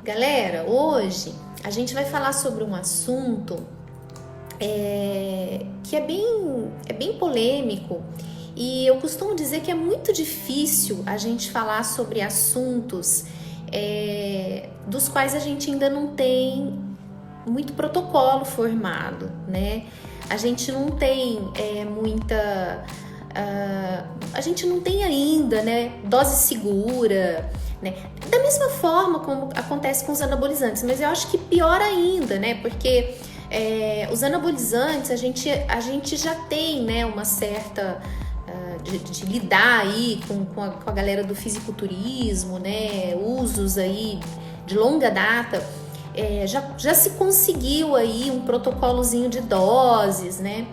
Galera, hoje a gente vai falar sobre um assunto que é bem polêmico, e eu costumo dizer que é muito difícil a gente falar sobre assuntos dos quais a gente ainda não tem muito protocolo formado, né? A gente não tem a gente não tem ainda, né, dose segura, né? Da mesma forma como acontece com os anabolizantes, mas eu acho que pior ainda, né? Porque os anabolizantes a gente já tem, né, uma certa de lidar aí com a galera do fisiculturismo, né? Usos aí de longa data. Já se conseguiu aí um protocolozinho de doses, né?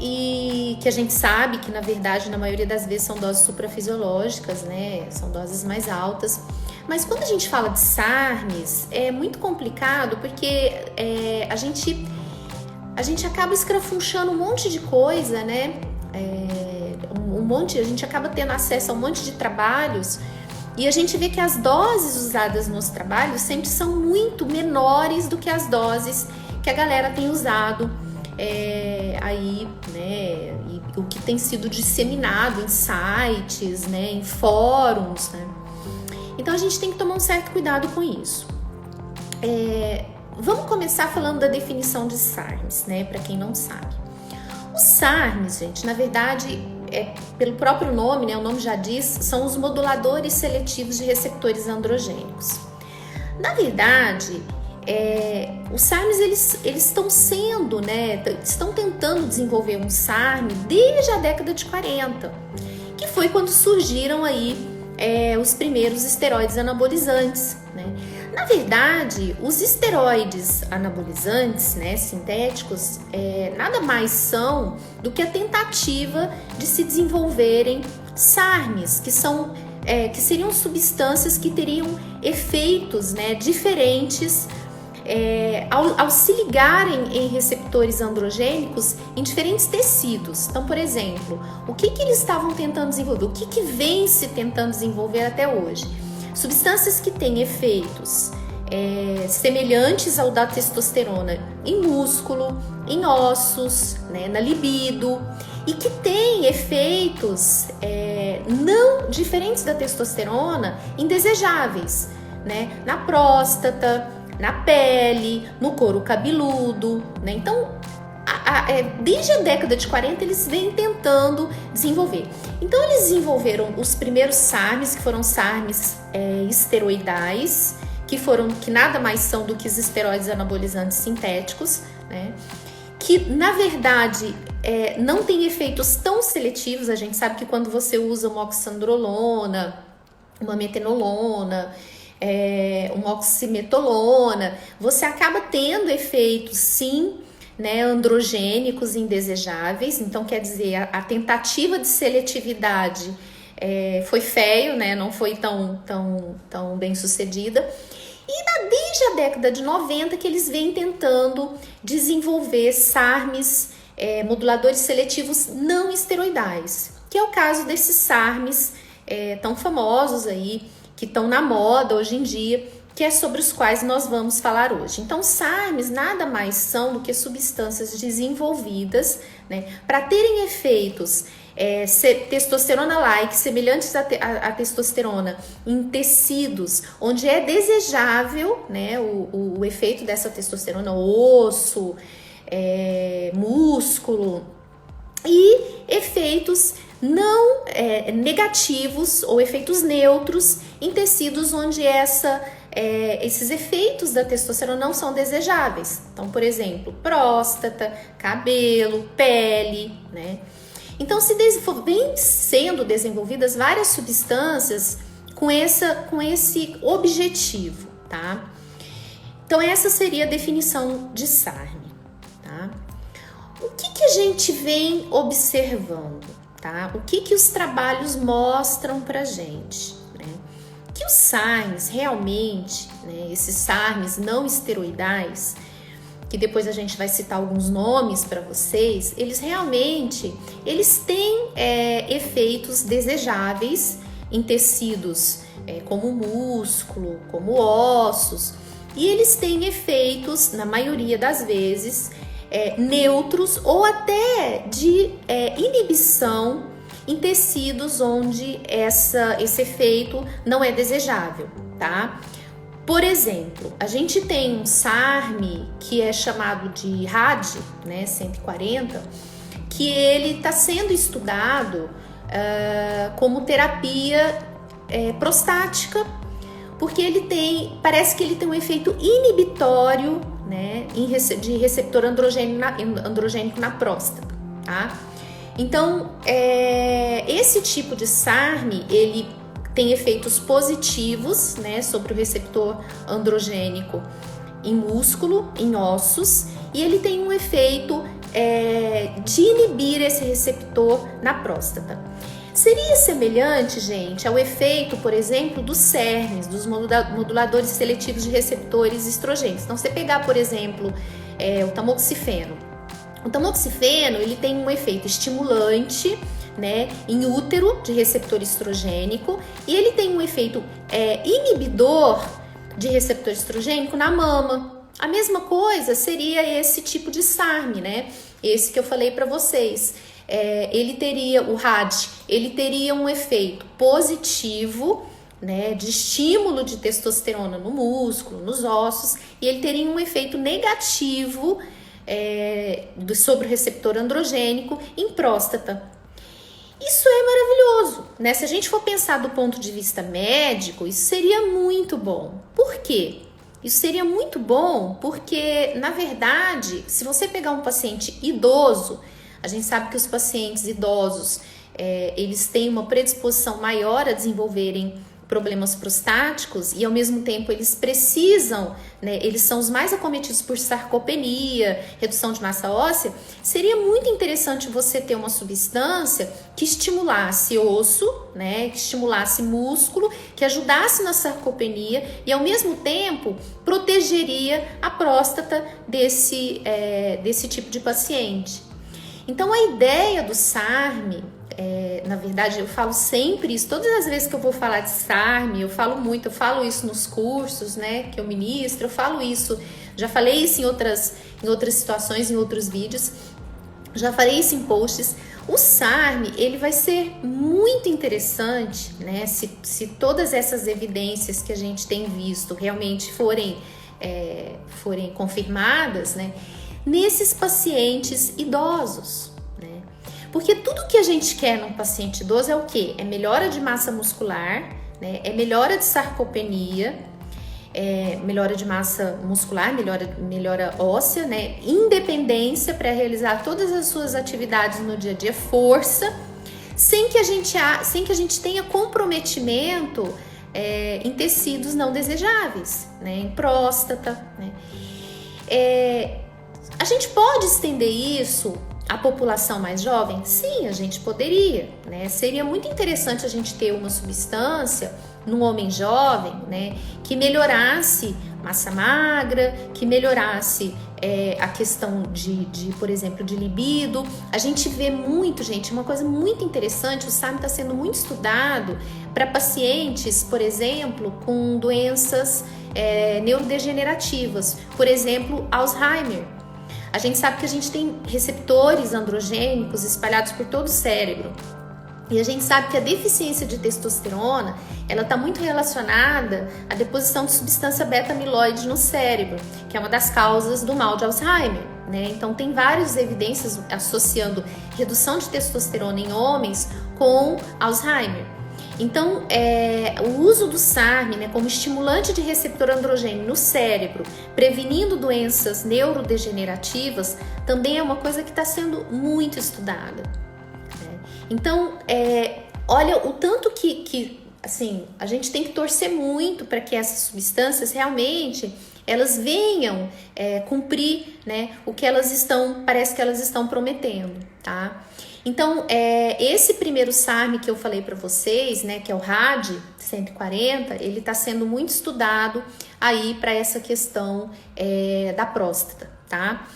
E que a gente sabe que, na verdade, na maioria das vezes são doses suprafisiológicas, né? São doses mais altas. Mas quando a gente fala de SARMs, é muito complicado porque a gente acaba escrafunchando um monte de coisa, né? A gente acaba tendo acesso a um monte de trabalhos e a gente vê que as doses usadas nos trabalhos sempre são muito menores do que as doses que a galera tem usado aí, né, e o que tem sido disseminado em sites, né, em fóruns, né? Então a gente tem que tomar um certo cuidado com isso. Vamos começar falando da definição de SARMs, né, para quem não sabe. Os SARMs, gente, na verdade, pelo próprio nome, né, o nome já diz, são os moduladores seletivos de receptores androgênicos. Na verdade, os SARMs eles estão sendo, né, estão tentando desenvolver um SARM desde a década de 40, que foi quando surgiram aí os primeiros esteroides anabolizantes, né? Na verdade, os esteroides anabolizantes, né, sintéticos, nada mais são do que a tentativa de se desenvolverem SARMs, que seriam substâncias que teriam efeitos, né, diferentes ao se ligarem em receptores androgênicos em diferentes tecidos. Então, por exemplo, o que eles estavam tentando desenvolver? O que vem se tentando desenvolver até hoje? Substâncias que têm efeitos semelhantes ao da testosterona em músculo, em ossos, né, na libido, e que têm efeitos não diferentes da testosterona, indesejáveis, né, na próstata, na pele, no couro cabeludo, né? Então, desde a década de 40 eles vêm tentando desenvolver. Então eles desenvolveram os primeiros SARMs, que foram SARMs esteroidais, que nada mais são do que os esteroides anabolizantes sintéticos, né? Que na verdade não tem efeitos tão seletivos. A gente sabe que quando você usa uma oxandrolona, uma metenolona, uma oximetolona, você acaba tendo efeitos, sim, né, androgênicos indesejáveis. Então, quer dizer, a tentativa de seletividade foi feio, né, não foi tão bem sucedida. E desde a década de 90 que eles vêm tentando desenvolver SARMs, moduladores seletivos não esteroidais, que é o caso desses SARMs tão famosos aí, que estão na moda hoje em dia, que é sobre os quais nós vamos falar hoje. Então, SARMs nada mais são do que substâncias desenvolvidas, né, para terem efeitos testosterona-like, semelhantes à testosterona, em tecidos onde é desejável, né, o efeito dessa testosterona, osso, músculo, e efeitos não negativos ou efeitos neutros em tecidos onde esses efeitos da testosterona não são desejáveis. Então, por exemplo, próstata, cabelo, pele, né? Então, vem sendo desenvolvidas várias substâncias com esse objetivo, tá? Então, essa seria a definição de SARM, tá? O que a gente vem observando, tá? O que os trabalhos mostram pra gente, né? Que os SARMs realmente, né, esses SARMs não esteroidais, que depois a gente vai citar alguns nomes para vocês, eles têm efeitos desejáveis em tecidos como músculo, como ossos, e eles têm efeitos, na maioria das vezes, neutros ou até de inibição em tecidos onde esse efeito não é desejável, tá? Por exemplo, a gente tem um SARM que é chamado de RAD, né, 140, que ele está sendo estudado como terapia prostática, porque parece que ele tem um efeito inibitório, né, de receptor androgênico na próstata, tá? Então, esse tipo de SARM, ele tem efeitos positivos, né, sobre o receptor androgênico em músculo, em ossos, e ele tem um efeito de inibir esse receptor na próstata. Seria semelhante, gente, ao efeito, por exemplo, dos SERMs, dos moduladores seletivos de receptores estrogênicos. Então, você pegar, por exemplo, o tamoxifeno. O tamoxifeno, ele tem um efeito estimulante, né, em útero de receptor estrogênico, e ele tem um efeito inibidor de receptor estrogênico na mama. A mesma coisa seria esse tipo de SARM, né? Esse que eu falei para vocês. O RAD, ele teria um efeito positivo, né, de estímulo de testosterona no músculo, nos ossos, e ele teria um efeito negativo sobre o receptor androgênico em próstata. Isso é maravilhoso, né? Se a gente for pensar do ponto de vista médico, isso seria muito bom. Por quê? Isso seria muito bom porque, na verdade, se você pegar um paciente idoso, a gente sabe que os pacientes idosos, eles têm uma predisposição maior a desenvolverem problemas prostáticos e, ao mesmo tempo, eles precisam, né, eles são os mais acometidos por sarcopenia, redução de massa óssea. Seria muito interessante você ter uma substância que estimulasse osso, né, que estimulasse músculo, que ajudasse na sarcopenia e, ao mesmo tempo, protegeria a próstata desse tipo de paciente. Então, a ideia do SARM, na verdade, eu falo sempre isso, todas as vezes que eu vou falar de SARM, eu falo isso nos cursos, né, que eu ministro, eu falo isso, já falei isso em outras situações, em outros vídeos, já falei isso em posts. O SARM, ele vai ser muito interessante, né, se todas essas evidências que a gente tem visto realmente forem confirmadas, né, nesses pacientes idosos. Porque tudo que a gente quer num paciente idoso é o quê? É melhora de massa muscular, né? É melhora de sarcopenia, melhora de massa muscular, melhora óssea, né? Independência para realizar todas as suas atividades no dia a dia, força, sem que a gente tenha comprometimento em tecidos não desejáveis, né? Em próstata, né? A gente pode estender isso à população mais jovem? Sim, a gente poderia, né? Seria muito interessante a gente ter uma substância num homem jovem, né, que melhorasse massa magra, que melhorasse a questão por exemplo, de libido. A gente vê muito, gente, uma coisa muito interessante, o SARM está sendo muito estudado para pacientes, por exemplo, com doenças neurodegenerativas, por exemplo, Alzheimer. A gente sabe que a gente tem receptores androgênicos espalhados por todo o cérebro. E a gente sabe que a deficiência de testosterona, ela está muito relacionada à deposição de substância beta-amiloide no cérebro, que é uma das causas do mal de Alzheimer, né? Então, tem várias evidências associando redução de testosterona em homens com Alzheimer. Então, o uso do SARM, né, como estimulante de receptor androgênio no cérebro, prevenindo doenças neurodegenerativas, também é uma coisa que está sendo muito estudada. Né? Então, olha o tanto que assim, a gente tem que torcer muito para que essas substâncias realmente elas venham cumprir, né, o que parece que elas estão prometendo, tá? Então, esse primeiro SARM que eu falei para vocês, né, que é o RAD 140, ele está sendo muito estudado aí para essa questão da próstata, tá?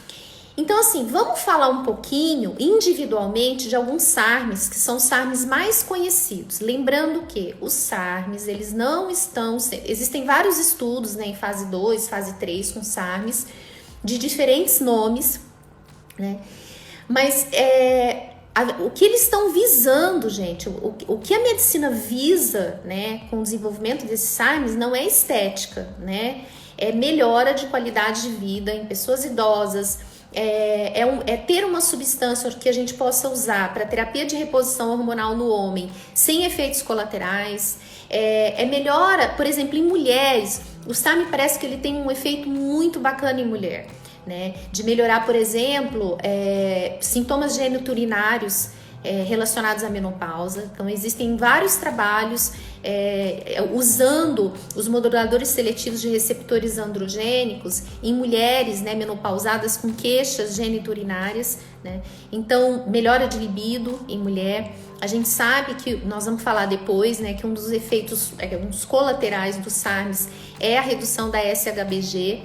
Então, assim, vamos falar um pouquinho individualmente de alguns SARMs, que são os SARMs mais conhecidos. Lembrando que os SARMs, eles não estão... Existem vários estudos, né, em fase 2, fase 3, com SARMs, de diferentes nomes, né? Mas o que eles estão visando, gente, o que a medicina visa, né, com o desenvolvimento desses SARMs não é estética, né? É melhora de qualidade de vida em pessoas idosas, é ter uma substância que a gente possa usar para terapia de reposição hormonal no homem sem efeitos colaterais, melhora, por exemplo, em mulheres. O SARM parece que ele tem um efeito muito bacana em mulher, né? De melhorar, por exemplo, sintomas geniturinários relacionados à menopausa. Então, existem vários trabalhos usando os moduladores seletivos de receptores androgênicos em mulheres, né, menopausadas com queixas geniturinárias, né? Então, melhora de libido em mulher. A gente sabe que, nós vamos falar depois, né, que um dos efeitos, um dos colaterais dos SARMs é a redução da SHBG.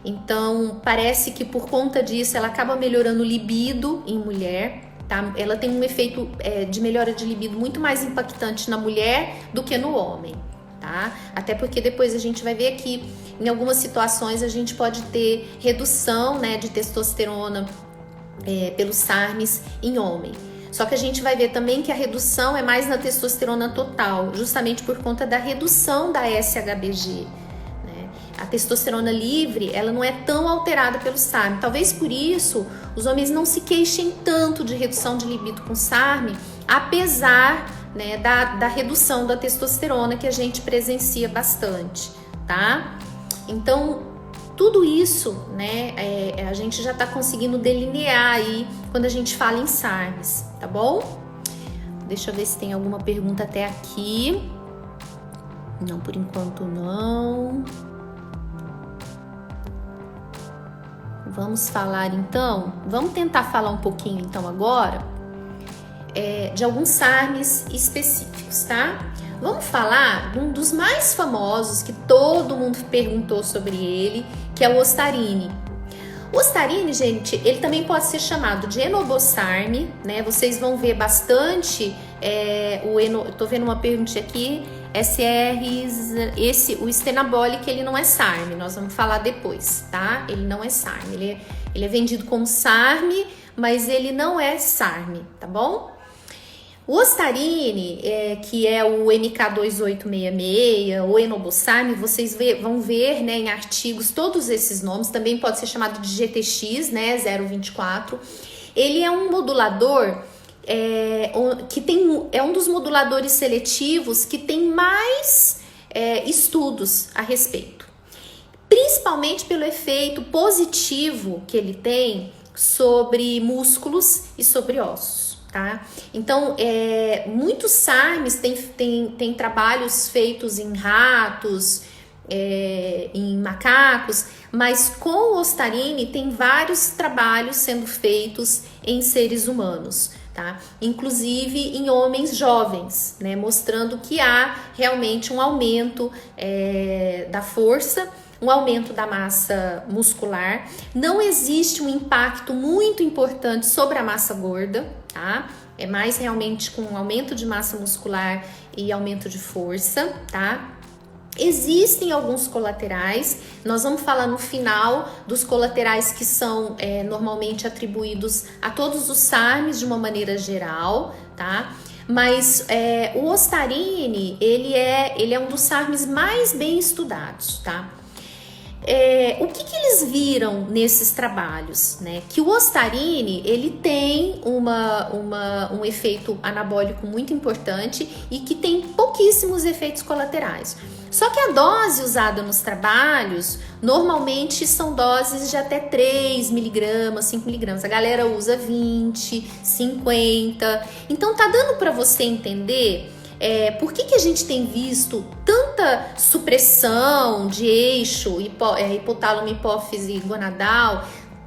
Então, parece que por conta disso, ela acaba melhorando o libido em mulher, tá? Ela tem um efeito de melhora de libido muito mais impactante na mulher do que no homem, tá? Até porque depois a gente vai ver que em algumas situações a gente pode ter redução, né, de testosterona pelos SARMs em homem. Só que a gente vai ver também que a redução é mais na testosterona total, justamente por conta da redução da SHBG. A testosterona livre, ela não é tão alterada pelo SARM. Talvez por isso os homens não se queixem tanto de redução de libido com SARM, apesar, né, da redução da testosterona que a gente presencia bastante, tá? Então, tudo isso, né, a gente já tá conseguindo delinear aí quando a gente fala em SARMs, tá bom? Deixa eu ver se tem alguma pergunta até aqui. Não, por enquanto não. Vamos falar então, vamos tentar falar um pouquinho então agora de alguns SARMs específicos, tá? Vamos falar de um dos mais famosos que todo mundo perguntou sobre ele, que é o Ostarine. O Ostarine, gente, ele também pode ser chamado de Enobosarm, né? Vocês vão ver bastante, tô vendo uma pergunta aqui, o Stenabolic, ele não é SARM, nós vamos falar depois, tá? Ele não é SARM, ele é vendido como SARM, mas ele não é SARM, tá bom? O Ostarine, que é o MK2866, o Enobosarm, vocês vão ver, né, em artigos todos esses nomes, também pode ser chamado de GTX, né, 024. Ele é um modulador é um dos moduladores seletivos que tem mais estudos a respeito, principalmente pelo efeito positivo que ele tem sobre músculos e sobre ossos, tá? Então, muitos SARMs têm trabalhos feitos em ratos, em macacos, mas com o Ostarine tem vários trabalhos sendo feitos em seres humanos, tá? Inclusive em homens jovens, né? Mostrando que há realmente um aumento da força, um aumento da massa muscular. Não existe um impacto muito importante sobre a massa gorda, tá? É mais realmente com um aumento de massa muscular e aumento de força, tá? Existem alguns colaterais, nós vamos falar no final dos colaterais que são normalmente atribuídos a todos os SARMs de uma maneira geral, tá? Mas o Ostarine, ele é um dos SARMs mais bem estudados, tá? O que eles viram nesses trabalhos, né? Que o Ostarine, ele tem um efeito anabólico muito importante e que tem pouquíssimos efeitos colaterais. Só que a dose usada nos trabalhos, normalmente são doses de até 3 miligramas, 5 miligramas. A galera usa 20, 50. Então tá dando para você entender por que a gente tem visto tanta supressão de eixo, hipotálamo, hipófise gonadal,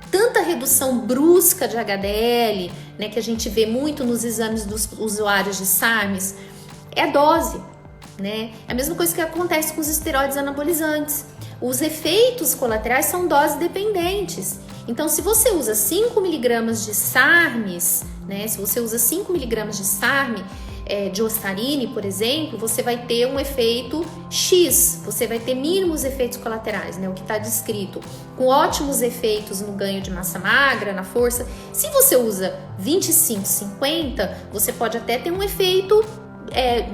tanta redução brusca de HDL, né, que a gente vê muito nos exames dos usuários de SARMs. É a dose, né? É a mesma coisa que acontece com os esteroides anabolizantes. os efeitos colaterais são dose dependentes. Então, se você usa 5 miligramas de SARMs, né, se você usa 5 miligramas de SARM, de Ostarine, por exemplo, você vai ter um efeito X, você vai ter mínimos efeitos colaterais, né, o que está descrito, com ótimos efeitos no ganho de massa magra, na força. Se você usa 25, 50, você pode até ter um efeito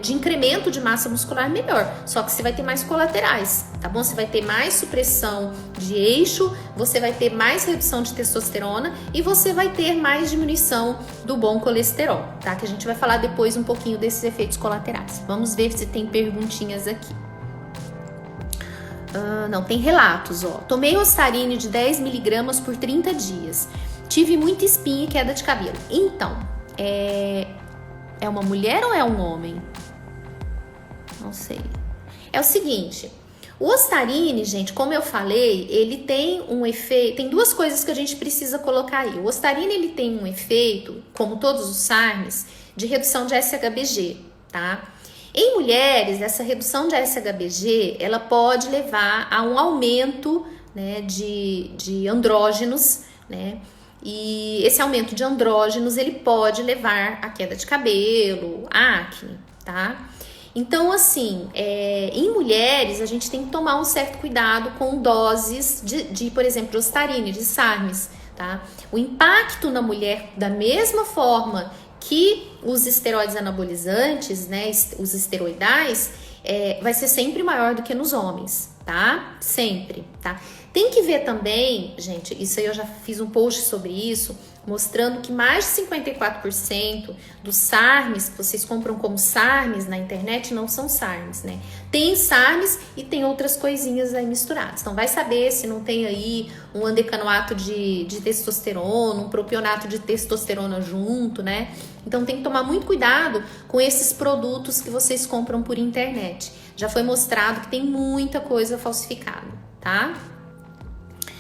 de incremento de massa muscular melhor, só que você vai ter mais colaterais, tá bom? Você vai ter mais supressão de eixo, você vai ter mais redução de testosterona e você vai ter mais diminuição do bom colesterol, tá? Que a gente vai falar depois um pouquinho desses efeitos colaterais. Vamos ver se tem perguntinhas aqui. Não, tem relatos, ó. Tomei Ostarine de 10 miligramas por 30 dias. Tive muita espinha e queda de cabelo. Então, é uma mulher ou é um homem? Não sei. É o seguinte, o Ostarine, gente, como eu falei, ele tem um efeito, tem duas coisas que a gente precisa colocar aí. O Ostarine, ele tem um efeito, como todos os SARMs, de redução de SHBG, tá? Em mulheres, essa redução de SHBG, ela pode levar a um aumento, né, de andrógenos, né? E esse aumento de andrógenos, ele pode levar a queda de cabelo, a acne, tá? Então, assim, em mulheres, a gente tem que tomar um certo cuidado com doses por exemplo, de Ostarine, de SARMs, tá? O impacto na mulher, da mesma forma que os esteroides anabolizantes, né, os esteroidais, vai ser sempre maior do que nos homens, tá? Sempre, tá? Tem que ver também, gente, isso aí eu já fiz um post sobre isso, mostrando que mais de 54% dos SARMs que vocês compram como SARMs na internet não são SARMs, né? Tem SARMs e tem outras coisinhas aí misturadas. Então vai saber se não tem aí um andecanoato de testosterona, um propionato de testosterona junto, né? Então tem que tomar muito cuidado com esses produtos que vocês compram por internet. Já foi mostrado que tem muita coisa falsificada, tá?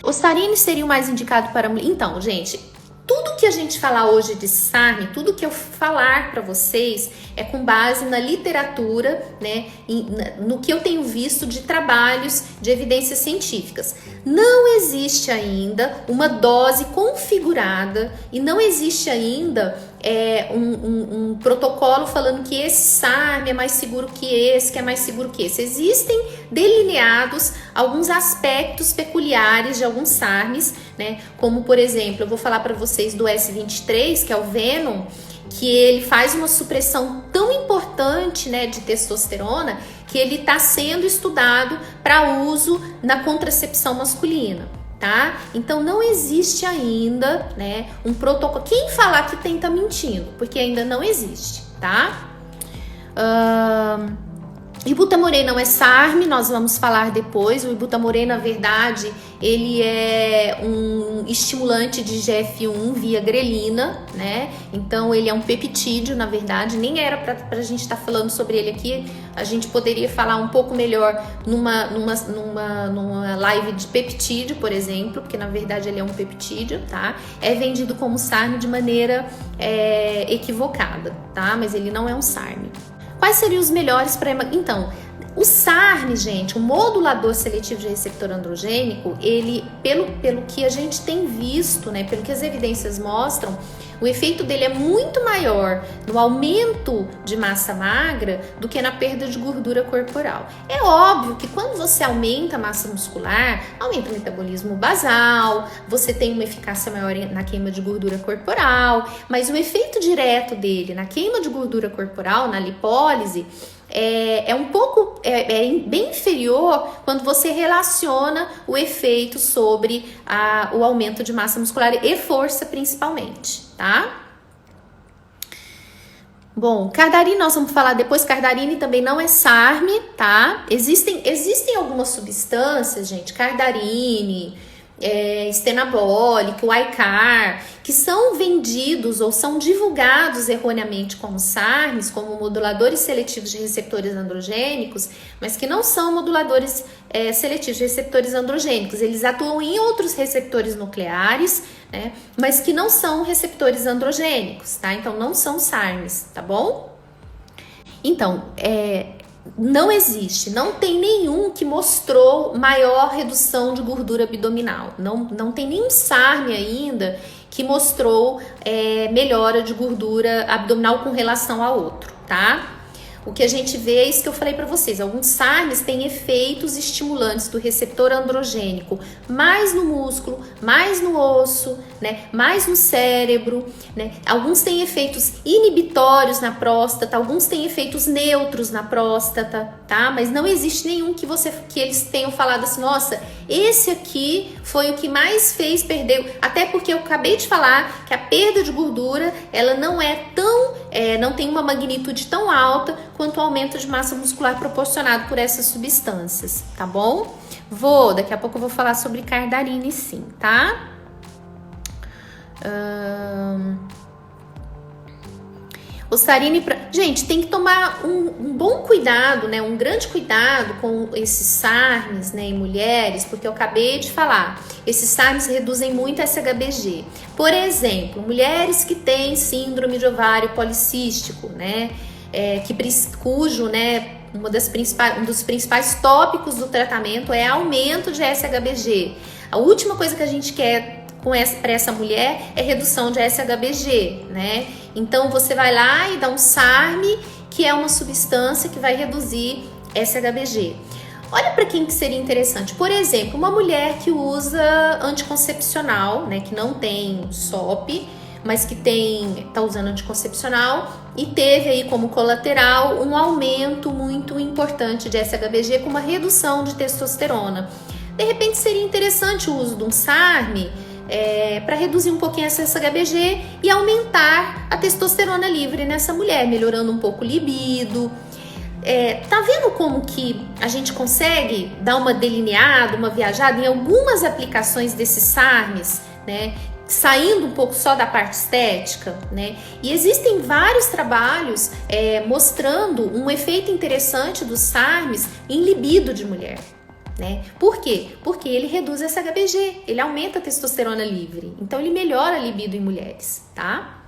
Ostarine seria o mais indicado para mulher. Então, gente, tudo que a gente falar hoje de SARM, tudo que eu falar para vocês é com base na literatura, né, no que eu tenho visto de trabalhos de evidências científicas. Não existe ainda uma dose configurada e não existe ainda um protocolo falando que esse SARM é mais seguro que esse, que é mais seguro que esse. Existem delineados alguns aspectos peculiares de alguns SARMs, né? Como, por exemplo, eu vou falar para vocês do S23, que é o Venom, que ele faz uma supressão tão importante, né, de testosterona, que ele está sendo estudado para uso na contracepção masculina. Tá? Então não existe ainda, né, um protocolo. Quem falar que tem tá mentindo, porque ainda não existe, tá? Ibutamorei não é SARM, nós vamos falar depois. O Ibutamorei, na verdade, ele é um estimulante de GF1 via grelina, né? Então ele é um peptídeo, na verdade, nem era pra gente estar falando sobre ele aqui. A gente poderia falar um pouco melhor numa live de peptídeo, por exemplo, porque na verdade ele é um peptídeo, tá? É vendido como SARM de maneira equivocada, tá? Mas ele não é um SARM. Quais seriam os melhores para... Então, o SARM, gente, o modulador seletivo de receptor androgênico, ele, pelo que a gente tem visto, né, pelo que as evidências mostram, o efeito dele é muito maior no aumento de massa magra do que na perda de gordura corporal. É óbvio que quando você aumenta a massa muscular, aumenta o metabolismo basal, você tem uma eficácia maior na queima de gordura corporal, mas o efeito direto dele na queima de gordura corporal, na lipólise, é bem inferior quando você relaciona o efeito sobre o aumento de massa muscular e força principalmente, tá? Bom, Cardarine nós vamos falar depois. Cardarine também não é SARM, tá? Existem algumas substâncias, gente, Cardarine, estenabólico, o Icar, que são vendidos ou são divulgados erroneamente como SARMs, como moduladores seletivos de receptores androgênicos, mas que não são moduladores seletivos de receptores androgênicos. Eles atuam em outros receptores nucleares, né, mas que não são receptores androgênicos, tá? Então não são SARMs, tá bom? Então, não existe, não tem nenhum que mostrou maior redução de gordura abdominal. Não tem nenhum SARM ainda que mostrou melhora de gordura abdominal com relação a outro, tá? O que a gente vê é isso que eu falei para vocês. Alguns SARMs têm efeitos estimulantes do receptor androgênico mais no músculo, mais no osso, né? Mais no cérebro, né? Alguns têm efeitos inibitórios na próstata, alguns têm efeitos neutros na próstata, tá? Mas não existe nenhum que eles tenham falado assim, nossa, esse aqui foi o que mais fez perder. Até porque eu acabei de falar que a perda de gordura, ela não é tão, não tem uma magnitude tão alta quanto o aumento de massa muscular proporcionado por essas substâncias, tá bom? Daqui a pouco eu vou falar sobre Cardarine sim, tá? Ostarine Gente, tem que tomar um bom cuidado, né? Um grande cuidado com esses SARMs, né, em mulheres, porque eu acabei de falar, esses SARMs reduzem muito a SHBG. Por exemplo, mulheres que têm síndrome de ovário policístico, né? Cujo, né, um dos principais tópicos do tratamento é aumento de SHBG. A última coisa que a gente quer para essa mulher é redução de SHBG, né? Então você vai lá e dá um SARM, que é uma substância que vai reduzir SHBG. Olha para quem que seria interessante. Por exemplo, uma mulher que usa anticoncepcional, né, que não tem SOP, mas que tá usando anticoncepcional e teve aí como colateral um aumento muito importante de SHBG com uma redução de testosterona. De repente seria interessante o uso de um SARM para reduzir um pouquinho essa SHBG e aumentar a testosterona livre nessa mulher, melhorando um pouco o libido. Tá vendo como que a gente consegue dar uma delineada, uma viajada em algumas aplicações desses SARMs, né? Saindo um pouco só da parte estética, né? E existem vários trabalhos mostrando um efeito interessante dos SARMs em libido de mulher, né? Por quê? Porque ele reduz a SHBG, ele aumenta a testosterona livre, então ele melhora a libido em mulheres, tá?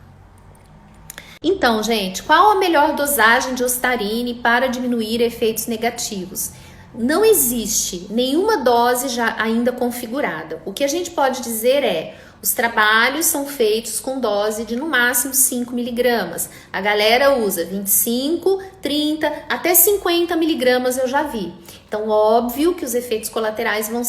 Então, gente, qual a melhor dosagem de Ostarine para diminuir efeitos negativos? Não existe nenhuma dose já ainda configurada. O que a gente pode dizer os trabalhos são feitos com dose de no máximo 5 miligramas. A galera usa 25, 30, até 50 miligramas eu já vi. Então, óbvio que os efeitos colaterais vão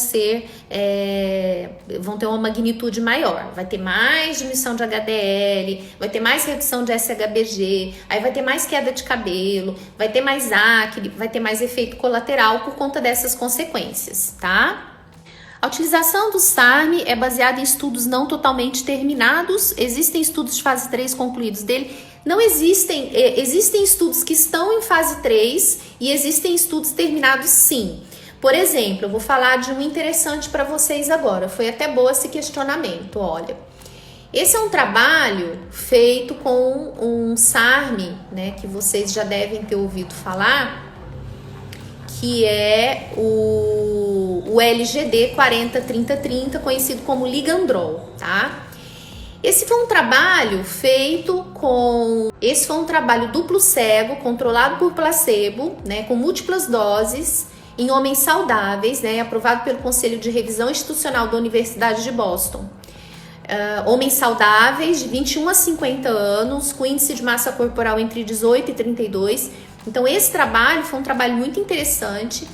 ter uma magnitude maior. Vai ter mais diminuição de HDL, vai ter mais redução de SHBG, aí vai ter mais queda de cabelo, vai ter mais acne, vai ter mais efeito colateral por conta dessas consequências, tá? A utilização do SARM é baseada em estudos não totalmente terminados. Existem estudos de fase 3 concluídos dele. Não existem estudos que estão em fase 3 e existem estudos terminados sim. Por exemplo, eu vou falar de um interessante para vocês agora. Foi até bom esse questionamento, olha. Esse é um trabalho feito com um SARM, né, que vocês já devem ter ouvido falar, que é o LGD 40-30-30, conhecido como Ligandrol, tá? Esse foi um trabalho duplo cego, controlado por placebo, né, com múltiplas doses, em homens saudáveis, né, aprovado pelo Conselho de Revisão Institucional da Universidade de Boston. Homens saudáveis de 21 a 50 anos, com índice de massa corporal entre 18 e 32. Então, esse trabalho foi um trabalho muito interessante,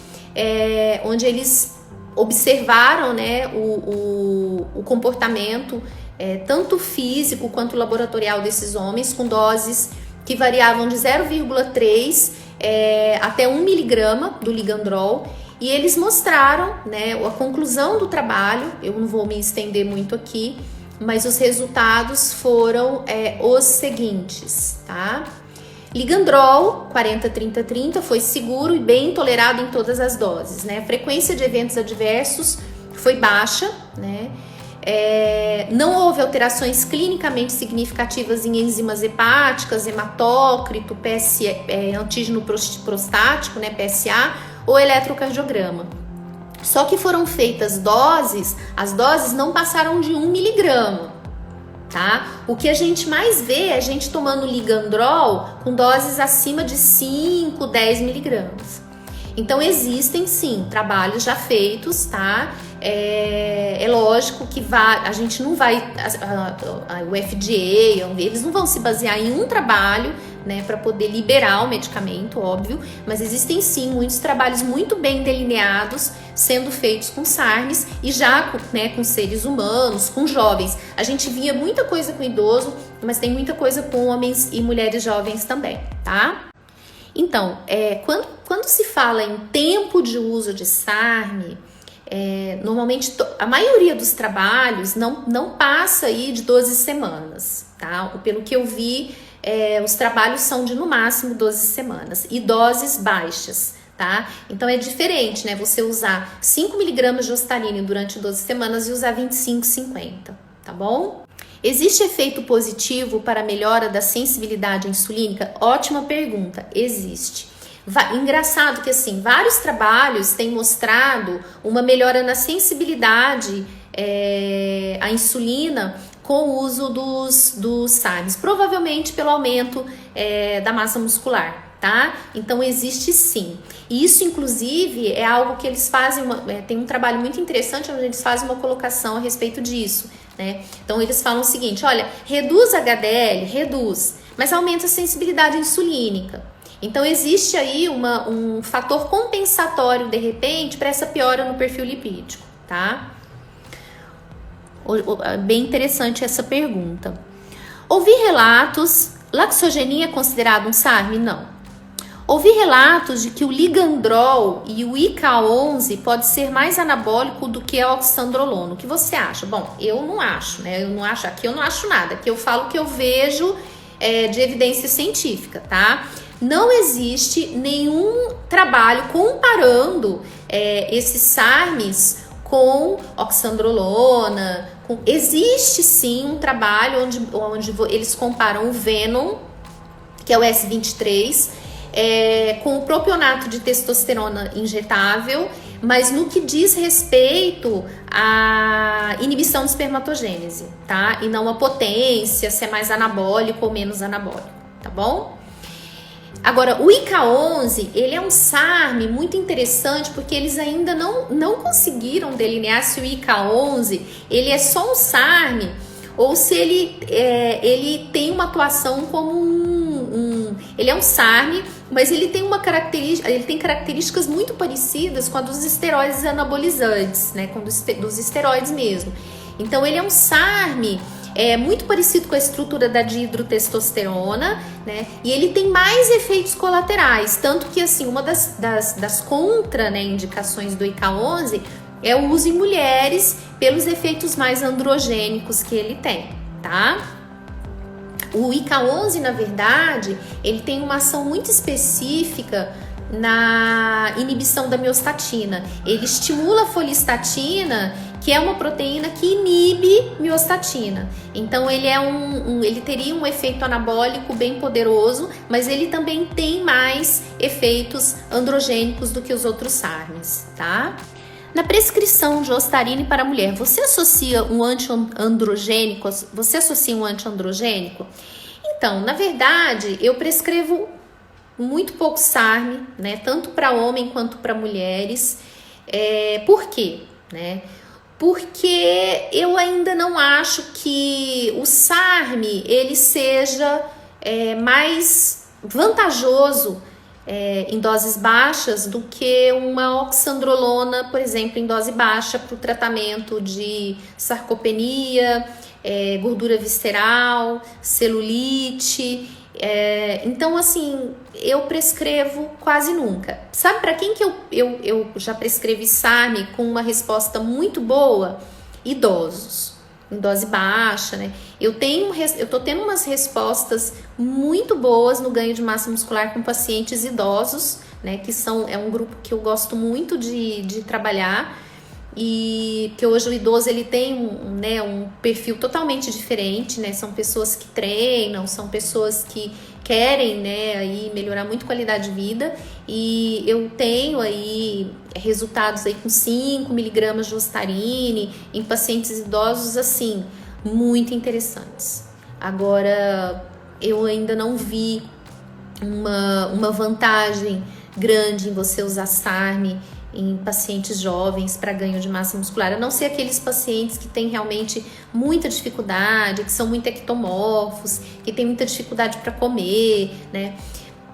onde eles observaram, né, o comportamento tanto físico quanto laboratorial desses homens, com doses que variavam de 0,3 até 1 miligrama do Ligandrol. E eles mostraram, né, a conclusão do trabalho. Eu não vou me estender muito aqui, mas os resultados foram os seguintes, tá? Ligandrol 40-30-30 foi seguro e bem tolerado em todas as doses, né? A frequência de eventos adversos foi baixa, né? Não houve alterações clinicamente significativas em enzimas hepáticas, hematócrito, antígeno prostático, né, PSA, ou eletrocardiograma. Só que foram feitas as doses não passaram de 1 miligrama, tá? O que a gente mais vê é a gente tomando ligandrol com doses acima de 5, 10 miligramas. Então existem sim trabalhos já feitos, tá? É lógico que a gente não vai, o FDA, eles não vão se basear em um trabalho, né, para poder liberar o medicamento, óbvio, mas existem sim muitos trabalhos muito bem delineados sendo feitos com SARMs e já, né, com seres humanos, com jovens. A gente via muita coisa com idoso, mas tem muita coisa com homens e mulheres jovens também, tá? Então, quando se fala em tempo de uso de SARM, normalmente a maioria dos trabalhos não passa aí de 12 semanas, tá? Pelo que eu vi, os trabalhos são de no máximo 12 semanas e doses baixas, tá? Então é diferente, né? Você usar 5 miligramas de Ostarine durante 12 semanas e usar 25, 50, tá bom? Existe efeito positivo para a melhora da sensibilidade insulínica? Ótima pergunta, existe. Engraçado que assim, vários trabalhos têm mostrado uma melhora na sensibilidade à insulina com o uso dos SARMs, provavelmente pelo aumento da massa muscular, tá? Então existe sim. E isso inclusive é algo que eles fazem, tem um trabalho muito interessante onde eles fazem uma colocação a respeito disso, né? Então eles falam o seguinte, olha, reduz a HDL, reduz, mas aumenta a sensibilidade insulínica. Então existe aí um fator compensatório de repente para essa piora no perfil lipídico, tá? Bem interessante essa pergunta. Ouvi relatos, laxogenia é considerado um SARM? Não. Ouvi relatos de que o ligandrol e o IK11 pode ser mais anabólico do que a oxandrolona. O que você acha? Bom, eu não acho, né? Aqui eu não acho nada. Aqui eu falo o que eu vejo de evidência científica, tá? Não existe nenhum trabalho comparando esses SARMs com oxandrolona. Existe sim um trabalho onde eles comparam o Venom, que é o S23, com o propionato de testosterona injetável, mas no que diz respeito à inibição de espermatogênese, tá? E não a potência, se é mais anabólico ou menos anabólico, tá bom? Agora, o IK11, ele é um SARM muito interessante porque eles ainda não conseguiram delinear se o IK11 ele é só um SARM ou se ele tem uma atuação como ele é um SARM, mas ele tem características muito parecidas com a dos esteroides anabolizantes, né, com dos esteroides mesmo. Então ele é um SARM muito parecido com a estrutura da dihidrotestosterona, né? E ele tem mais efeitos colaterais, tanto que assim, uma das contraindicações do IK11 é o uso em mulheres pelos efeitos mais androgênicos que ele tem, tá? O IK11, na verdade, ele tem uma ação muito específica na inibição da miostatina. Ele estimula a folistatina, que é uma proteína que inibe miostatina. Então ele teria um efeito anabólico bem poderoso, mas ele também tem mais efeitos androgênicos do que os outros SARMs, tá? Na prescrição de Ostarine para mulher, você associa um antiandrogênico? Então, na verdade, eu prescrevo muito pouco SARM, né? Tanto para homem quanto para mulheres. Por quê? Né? Porque eu ainda não acho que o SARM ele seja mais vantajoso em doses baixas do que uma oxandrolona, por exemplo, em dose baixa para o tratamento de sarcopenia, gordura visceral, celulite. Então, assim, eu prescrevo quase nunca. Sabe para quem que eu já prescrevi SARM com uma resposta muito boa? Idosos, em dose baixa, né? Eu tô tendo umas respostas muito boas no ganho de massa muscular com pacientes idosos, né? Que é um grupo que eu gosto muito de trabalhar. E que hoje o idoso ele tem um perfil totalmente diferente, né? São pessoas que treinam, são pessoas que querem, né, aí melhorar muito a qualidade de vida, e eu tenho aí resultados aí com 5 miligramas de Ostarine em pacientes idosos, assim, muito interessantes. Agora, eu ainda não vi uma vantagem grande em você usar SARM em pacientes jovens para ganho de massa muscular, a não ser aqueles pacientes que têm realmente muita dificuldade, que são muito ectomorfos, que têm muita dificuldade para comer, né?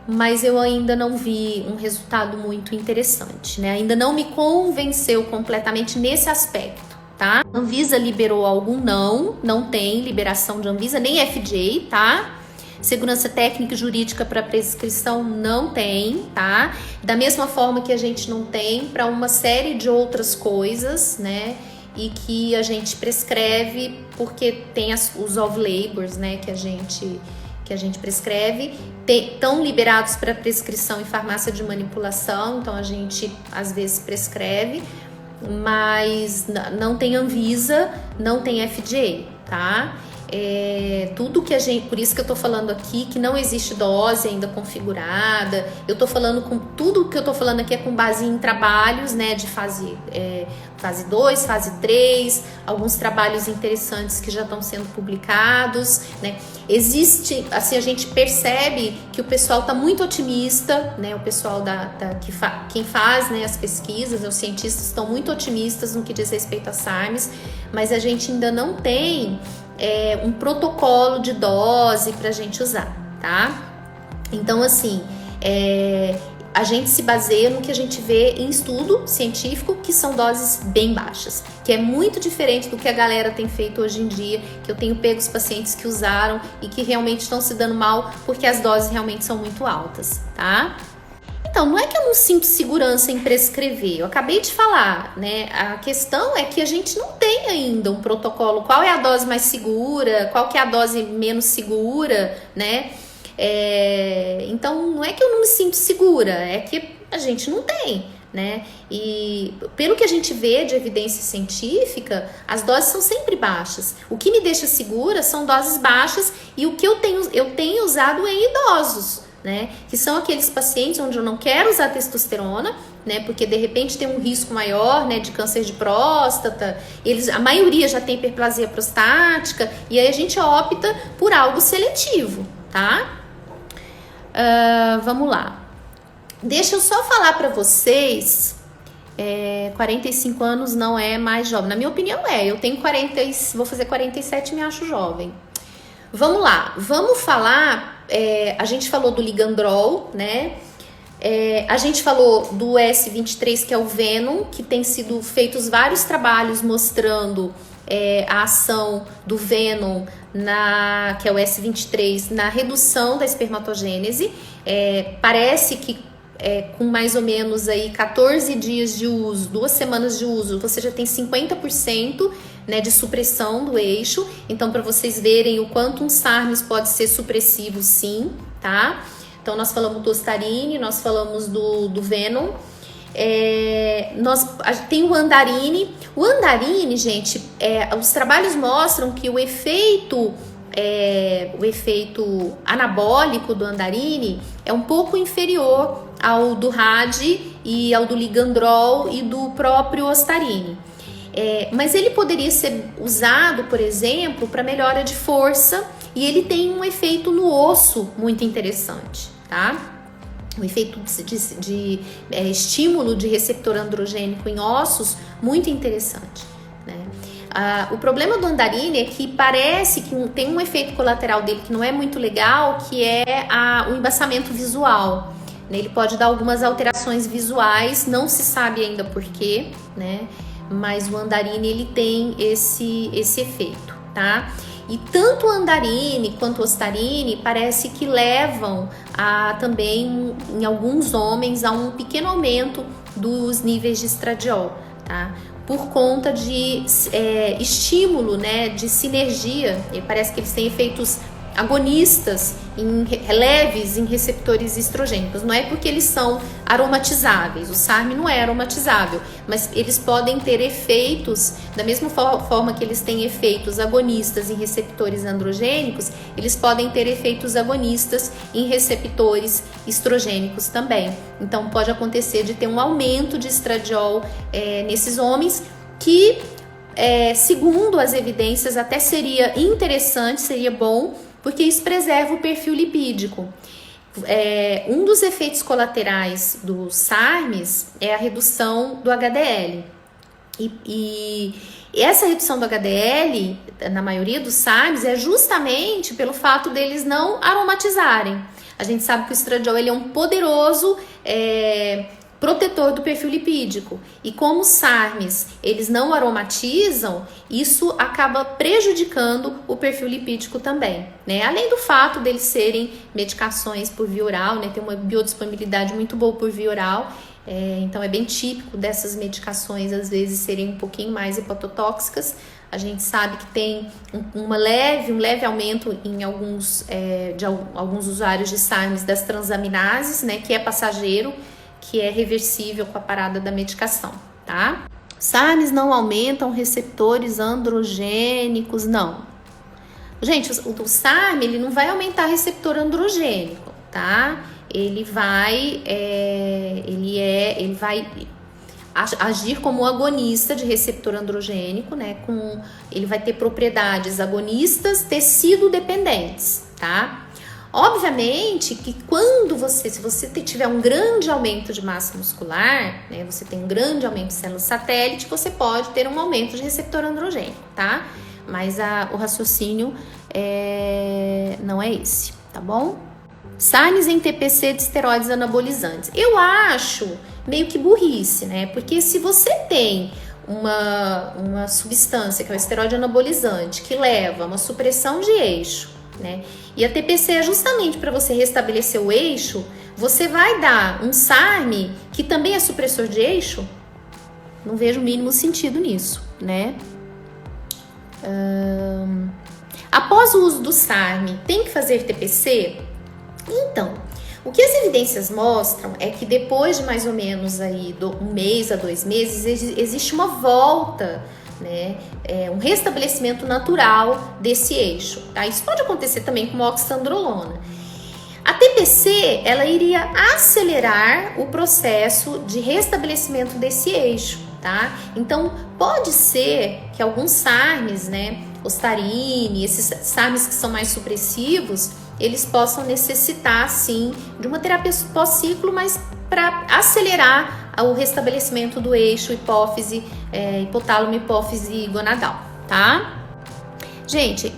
Mas eu ainda não vi um resultado muito interessante, né? Ainda não me convenceu completamente nesse aspecto, tá? A Anvisa liberou algum não tem liberação de Anvisa, nem FDA, tá? Segurança técnica e jurídica para prescrição não tem, tá? Da mesma forma que a gente não tem para uma série de outras coisas, né? E que a gente prescreve porque tem os off-labels, né? Que a gente prescreve, estão liberados para prescrição em farmácia de manipulação, então a gente às vezes prescreve, mas não tem Anvisa, não tem FDA, tá? Tudo que a gente, por isso que eu tô falando aqui que não existe dose ainda configurada. Eu tô falando com tudo que eu tô falando aqui é com base em trabalhos, né, de fase 2, fase 3, alguns trabalhos interessantes que já estão sendo publicados, né? Existe, assim, a gente percebe que o pessoal tá muito otimista, né? O pessoal quem faz, né, as pesquisas, os cientistas estão muito otimistas no que diz respeito a SARMs, mas a gente ainda não tem um protocolo de dose para a gente usar, tá? Então, assim, a gente se baseia no que a gente vê em estudo científico, que são doses bem baixas, que é muito diferente do que a galera tem feito hoje em dia, que eu tenho pego os pacientes que usaram e que realmente estão se dando mal porque as doses realmente são muito altas, tá? Então, não é que eu não sinto segurança em prescrever, eu acabei de falar, né? A questão é que a gente não tem ainda um protocolo, qual é a dose mais segura, qual que é a dose menos segura, né? Então, não é que eu não me sinto segura, é que a gente não tem, né? E pelo que a gente vê de evidência científica, as doses são sempre baixas. O que me deixa segura são doses baixas e o que eu tenho usado em idosos, né? Que são aqueles pacientes onde eu não quero usar testosterona, né? Porque de repente tem um risco maior, né, de câncer de próstata. A maioria já tem hiperplasia prostática e aí a gente opta por algo seletivo, tá? Vamos lá. Deixa eu só falar para vocês. 45 anos não é mais jovem. Na minha opinião eu tenho 40, vou fazer 47 e me acho jovem. Vamos lá, vamos falar. A gente falou do Ligandrol, né? A gente falou do S23, que é o Venom, que tem sido feitos vários trabalhos mostrando a ação do Venom, que é o S23, na redução da espermatogênese. Parece que com mais ou menos aí 14 dias de uso, 2 semanas de uso, você já tem 50%, né, de supressão do eixo. Então, para vocês verem o quanto um SARMs pode ser supressivo, sim, tá? Então, nós falamos do Ostarine, nós falamos do Venom. Tem o Andarine. O Andarine, gente, os trabalhos mostram que o efeito anabólico do Andarine é um pouco inferior ao do RAD e ao do Ligandrol e do próprio Ostarine. Mas ele poderia ser usado, por exemplo, para melhora de força, e ele tem um efeito no osso muito interessante, tá? Um efeito de estímulo de receptor androgênico em ossos muito interessante, né? O problema do Andarine é que parece que tem um efeito colateral dele que não é muito legal, que é o embaçamento visual. Ele pode dar algumas alterações visuais, não se sabe ainda por quê, né? Mas o Andarine, ele tem esse efeito, tá? E tanto o Andarine quanto o Ostarine parece que levam também, em alguns homens, a um pequeno aumento dos níveis de estradiol, tá? Por conta de estímulo, né, de sinergia. E parece que eles têm efeitos agonistas leves em receptores estrogênicos. Não é porque eles são aromatizáveis, o SARM não é aromatizável, mas eles podem ter efeitos, da mesma forma que eles têm efeitos agonistas em receptores androgênicos, eles podem ter efeitos agonistas em receptores estrogênicos também. Então pode acontecer de ter um aumento de estradiol nesses homens que segundo as evidências, até seria interessante, seria bom, porque isso preserva o perfil lipídico. Um dos efeitos colaterais dos SARMs é a redução do HDL. E essa redução do HDL, na maioria dos SARMs, é justamente pelo fato deles não aromatizarem. A gente sabe que o estradiol ele é um poderoso protetor do perfil lipídico. E como os SARMs eles não aromatizam, isso acaba prejudicando o perfil lipídico também, né? Além do fato deles serem medicações por via oral, né? Tem uma biodisponibilidade muito boa por via oral. Então é bem típico dessas medicações às vezes serem um pouquinho mais hepatotóxicas. A gente sabe que tem um leve aumento em alguns usuários de SARMs das transaminases, né, que é passageiro, que é reversível com a parada da medicação, tá? SARMs não aumentam receptores androgênicos, não. Gente, o SARM ele não vai aumentar receptor androgênico, tá? Ele vai agir como agonista de receptor androgênico, né? Ele vai ter propriedades agonistas tecido dependentes, tá? Obviamente que se você tiver um grande aumento de massa muscular, né? Você tem um grande aumento de células satélite, você pode ter um aumento de receptor androgênico, tá? Mas o raciocínio não é esse, tá bom? SARMs em TPC de esteroides anabolizantes. Eu acho meio que burrice, né? Porque se você tem uma substância que é o esteroide anabolizante que leva a uma supressão de eixo, né? E a TPC é justamente para você restabelecer o eixo, você vai dar um SARM que também é supressor de eixo? Não vejo o mínimo sentido nisso, né? Após o uso do SARM, tem que fazer TPC? Então, o que as evidências mostram é que depois de mais ou menos aí um mês a 2 meses, existe uma volta, né? Um restabelecimento natural desse eixo, tá? Isso pode acontecer também com a oxandrolona. A TPC, ela iria acelerar o processo de restabelecimento desse eixo, tá? Então, pode ser que alguns SARMs, né, Ostarine, esses SARMs que são mais supressivos, eles possam necessitar, sim, de uma terapia pós-ciclo, mas para acelerar o restabelecimento do eixo hipotálamo, hipófise gonadal, tá? Gente,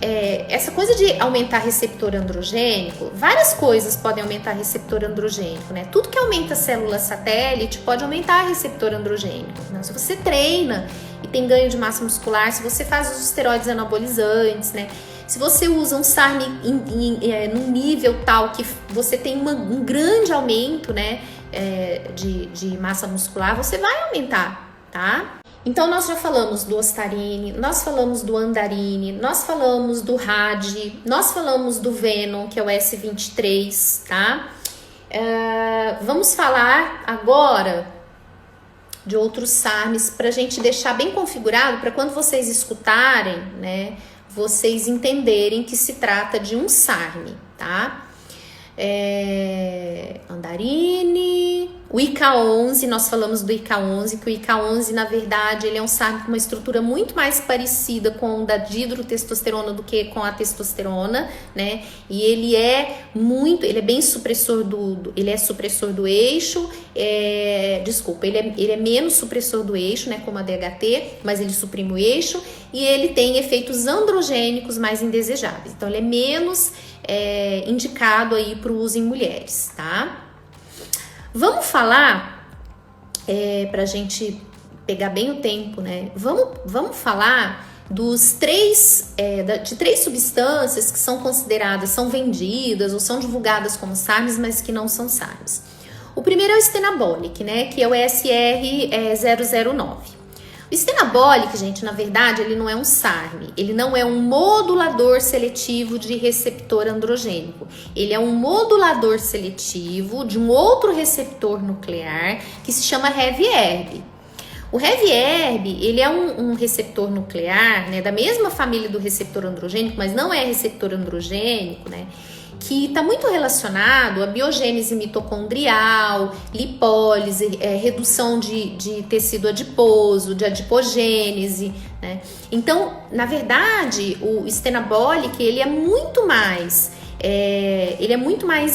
essa coisa de aumentar receptor androgênico, várias coisas podem aumentar receptor androgênico, né? Tudo que aumenta célula satélite pode aumentar receptor androgênico, né? Se você treina e tem ganho de massa muscular, se você faz os esteroides anabolizantes, né? Se você usa um SARM num nível tal que você tem um grande aumento, né, de massa muscular, você vai aumentar, tá? Então, nós já falamos do Ostarine, nós falamos do Andarine, nós falamos do RAD, nós falamos do Venom, que é o S23, tá? Vamos falar agora de outros SARMs para a gente deixar bem configurado para quando vocês escutarem, né, vocês entenderem que se trata de um SARM, tá? Andarine, o IK11, nós falamos do IK11, que o IK11, na verdade, ele é um SARM com uma estrutura muito mais parecida com o da dihidrotestosterona do que com a testosterona, né? E ele é bem supressor ele é supressor do eixo, ele é menos supressor do eixo, né? Como a DHT, mas ele suprime o eixo e ele tem efeitos androgênicos mais indesejáveis. Então, ele é menos indicado aí para o uso em mulheres, tá? Vamos falar, pra gente pegar bem o tempo, né? Vamos falar de 3 substâncias que são consideradas, são vendidas ou são divulgadas como SARMs, mas que não são SARMs. O primeiro é o Stenabolic, né? Que é o SR009. O Stenabolic, gente, na verdade, ele não é um SARM, ele não é um modulador seletivo de receptor androgênico. Ele é um modulador seletivo de um outro receptor nuclear que se chama HEV-ERB. O HEV-ERB, ele é um receptor nuclear, né, da mesma família do receptor androgênico, mas não é receptor androgênico, né, que está muito relacionado à biogênese mitocondrial, lipólise, redução de tecido adiposo, de adipogênese, né? Então, na verdade, o estenabolic, ele é muito mais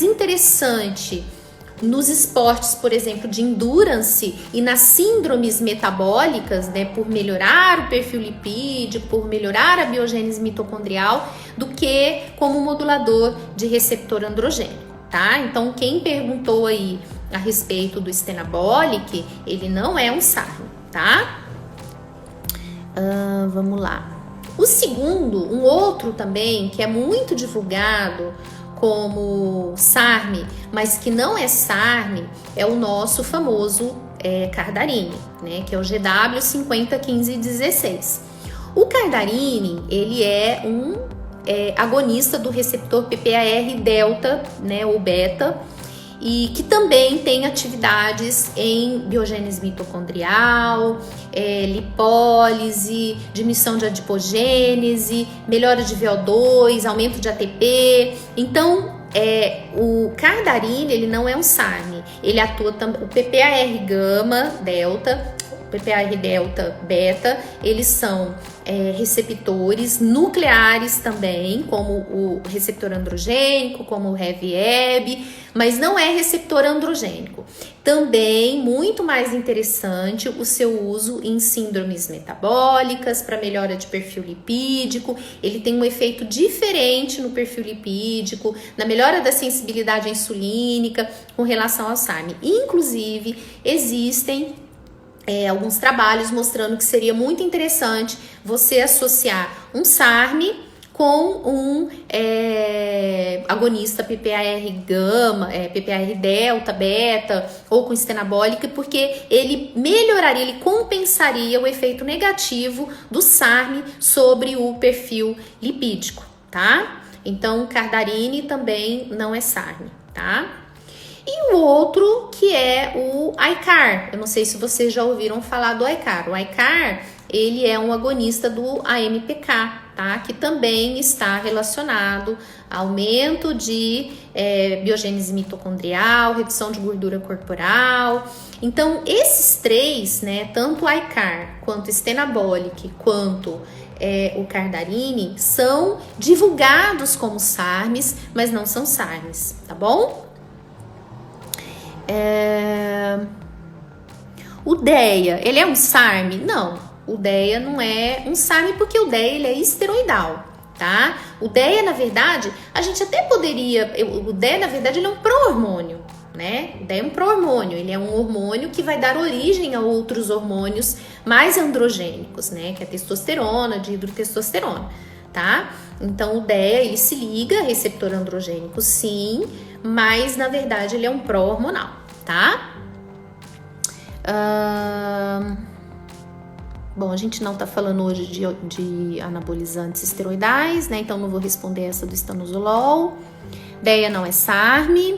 interessante nos esportes, por exemplo, de endurance e nas síndromes metabólicas, né, por melhorar o perfil lipídico, por melhorar a biogênese mitocondrial, do que como modulador de receptor androgênico, tá? Então, quem perguntou aí a respeito do estenabolic, ele não é um SARM, tá? Vamos lá. O segundo, um outro também, que é muito divulgado como SARM, mas que não é SARM, é o nosso famoso Cardarine, né, que é o GW501516. O Cardarine, ele é um agonista do receptor PPAR delta, né, ou beta, e que também tem atividades em biogênese mitocondrial, lipólise, diminuição de adipogênese, melhora de VO2, aumento de ATP. Então, o Cardarine, ele não é um SARM, ele atua também, o PPAR gama delta, PPAR delta beta, eles são receptores nucleares também, como o receptor androgênico, como o HEVI-EB, mas não é receptor androgênico. Também muito mais interessante o seu uso em síndromes metabólicas para melhora de perfil lipídico. Ele tem um efeito diferente no perfil lipídico, na melhora da sensibilidade insulínica com relação ao SARM. Inclusive, existem alguns trabalhos mostrando que seria muito interessante você associar um SARM com um agonista PPAR gama, PPAR delta, beta, ou com estenabólica, porque ele melhoraria, ele compensaria o efeito negativo do SARM sobre o perfil lipídico, tá? Então, Cardarine também não é SARM, tá? E o outro que é o ICAR. Eu não sei se vocês já ouviram falar do ICAR. O ICAR, ele é um agonista do AMPK, tá? Que também está relacionado a aumento de biogênese mitocondrial, redução de gordura corporal. Então, esses três, né, tanto o ICAR, quanto o estenabolic, quanto o Cardarine, são divulgados como SARMs, mas não são SARMs, tá bom? O DEA, ele é um SARM? Não, o DEA não é um SARM porque o DEA ele é esteroidal, tá? O DEA, na verdade, a gente até poderia... O DEA, na verdade, ele é um pró-hormônio, né? O DEA é um pró-hormônio, ele é um hormônio que vai dar origem a outros hormônios mais androgênicos, né? Que é a testosterona, dihidrotestosterona, tá? Então, o DEA, ele se liga a receptor androgênico, sim, mas, na verdade, ele é um pró-hormonal, tá? Bom, a gente não tá falando hoje de anabolizantes esteroidais, né? Então, não vou responder essa do estanozolol. DEA não é SARM.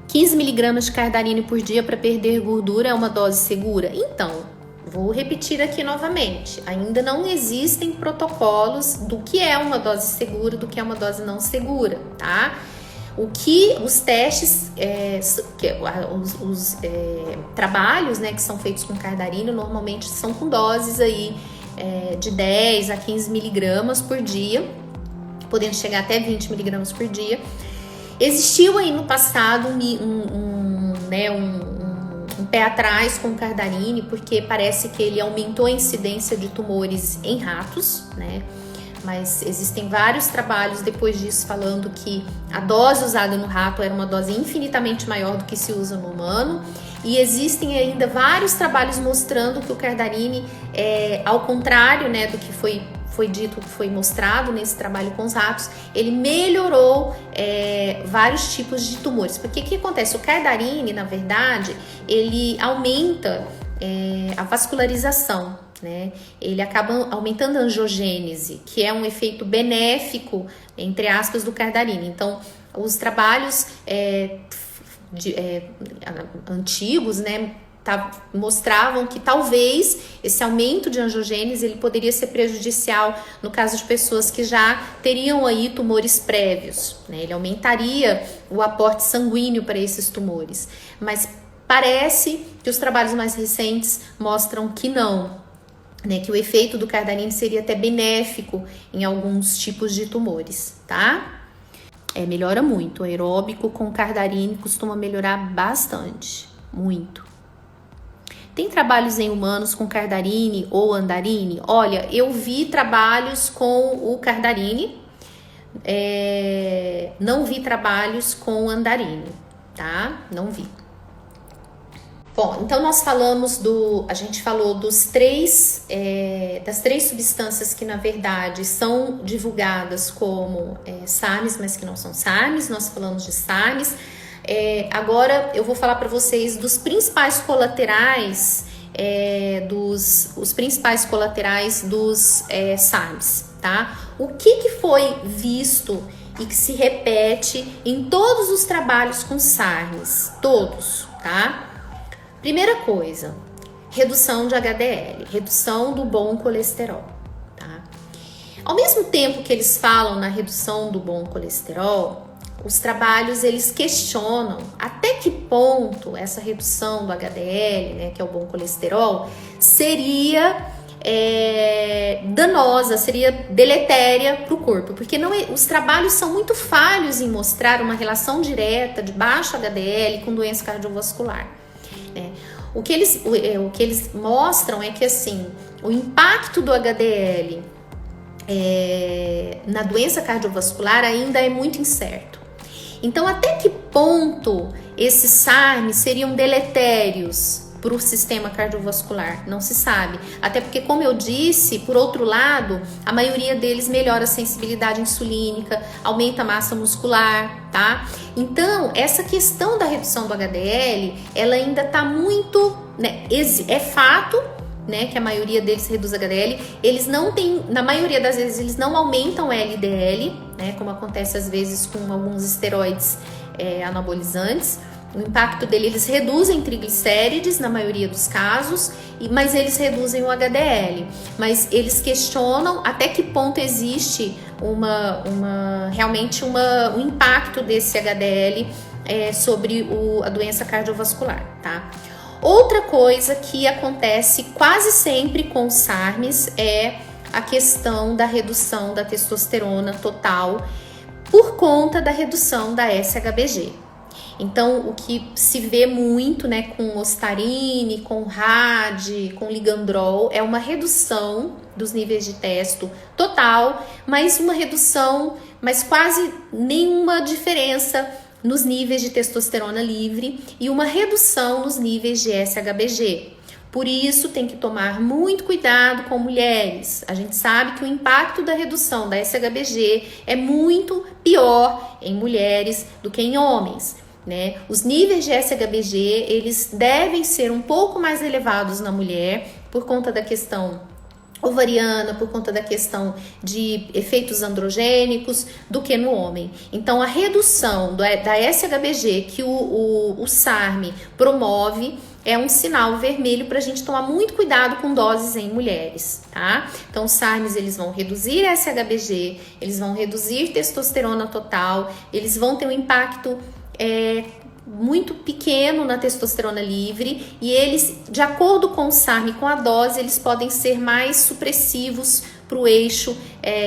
15 mg de Cardarine por dia para perder gordura é uma dose segura? Então, vou repetir aqui novamente. Ainda não existem protocolos do que é uma dose segura, do que é uma dose não segura, tá? O que os testes, os trabalhos, né, que são feitos com Cardarine normalmente são com doses aí de 10 a 15 miligramas por dia, podendo chegar até 20 miligramas por dia. Existiu aí no passado um pé atrás com o Cardarine, porque parece que ele aumentou a incidência de tumores em ratos, né? Mas existem vários trabalhos depois disso falando que a dose usada no rato era uma dose infinitamente maior do que se usa no humano. E existem ainda vários trabalhos mostrando que o Cardarine, ao contrário, né, do que foi dito, que foi mostrado nesse trabalho com os ratos, ele melhorou vários tipos de tumores. Porque o que acontece? O Cardarine, na verdade, ele aumenta a vascularização, né? Ele acaba aumentando a angiogênese, que é um efeito benéfico, entre aspas, do Cardarine. Então, os trabalhos antigos, né, mostravam que talvez esse aumento de angiogênese ele poderia ser prejudicial no caso de pessoas que já teriam aí tumores prévios, né? Ele aumentaria o aporte sanguíneo para esses tumores, mas parece que os trabalhos mais recentes mostram que não, né? Que o efeito do cardarine seria até benéfico em alguns tipos de tumores, tá? Melhora muito. O aeróbico com cardarine costuma melhorar bastante, muito. Tem trabalhos em humanos com cardarine ou andarine? Olha, eu vi trabalhos com o cardarine, não vi trabalhos com andarine, tá? Não vi. Bom, então nós falamos a gente falou das três substâncias que na verdade são divulgadas como SARMs, mas que não são SARMs. Nós falamos de SARMs. Agora eu vou falar para vocês dos principais colaterais, dos SARMs, tá? O que foi visto e que se repete em todos os trabalhos com SARMs, todos, tá? Primeira coisa, redução de HDL, redução do bom colesterol, tá? Ao mesmo tempo que eles falam na redução do bom colesterol, os trabalhos eles questionam até que ponto essa redução do HDL, né, que é o bom colesterol, seria danosa, seria deletéria para o corpo, porque os trabalhos são muito falhos em mostrar uma relação direta de baixo HDL com doença cardiovascular. O que eles mostram é que assim, o impacto do HDL na doença cardiovascular ainda é muito incerto. Então, até que ponto esses SARMs seriam deletérios para o sistema cardiovascular? Não se sabe. Até porque, como eu disse, por outro lado, a maioria deles melhora a sensibilidade insulínica, aumenta a massa muscular, tá? Então, essa questão da redução do HDL, ela ainda está muito, né? É fato, né, que a maioria deles reduz HDL, eles não têm, na maioria das vezes, eles não aumentam LDL, né, como acontece às vezes com alguns esteroides anabolizantes. O impacto dele, eles reduzem triglicérides na maioria dos casos, mas eles reduzem o HDL. Mas eles questionam até que ponto existe realmente um impacto desse HDL sobre a doença cardiovascular, tá? Outra coisa que acontece quase sempre com os SARMs é a questão da redução da testosterona total por conta da redução da SHBG. Então, o que se vê muito, né, com ostarine, com RAD, com ligandrol, é uma redução dos níveis de testo total, mas uma redução, mas quase nenhuma diferença nos níveis de testosterona livre e uma redução nos níveis de SHBG. Por isso, tem que tomar muito cuidado com mulheres. A gente sabe que o impacto da redução da SHBG é muito pior em mulheres do que em homens, né? Os níveis de SHBG, eles devem ser um pouco mais elevados na mulher por conta da questão ovariana, por conta da questão de efeitos androgênicos, do que no homem. Então, a redução da SHBG que o SARM promove é um sinal vermelho para a gente tomar muito cuidado com doses em mulheres, tá? Então, os SARMs, eles vão reduzir SHBG, eles vão reduzir testosterona total, eles vão ter um impacto muito pequeno na testosterona livre e eles, de acordo com o SARM e com a dose, eles podem ser mais supressivos para o eixo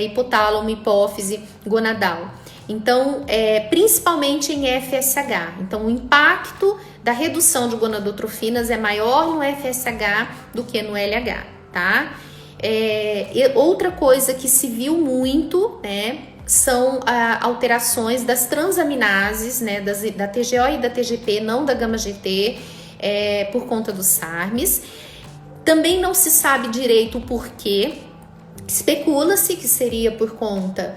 hipotálamo, hipófise, gonadal. Então, principalmente em FSH. Então, o impacto da redução de gonadotrofinas é maior no FSH do que no LH, tá? Outra coisa que se viu muito, né, são alterações das transaminases, né, da TGO e da TGP, não da gama-GT, por conta dos SARMs. Também não se sabe direito o porquê. Especula-se que seria por conta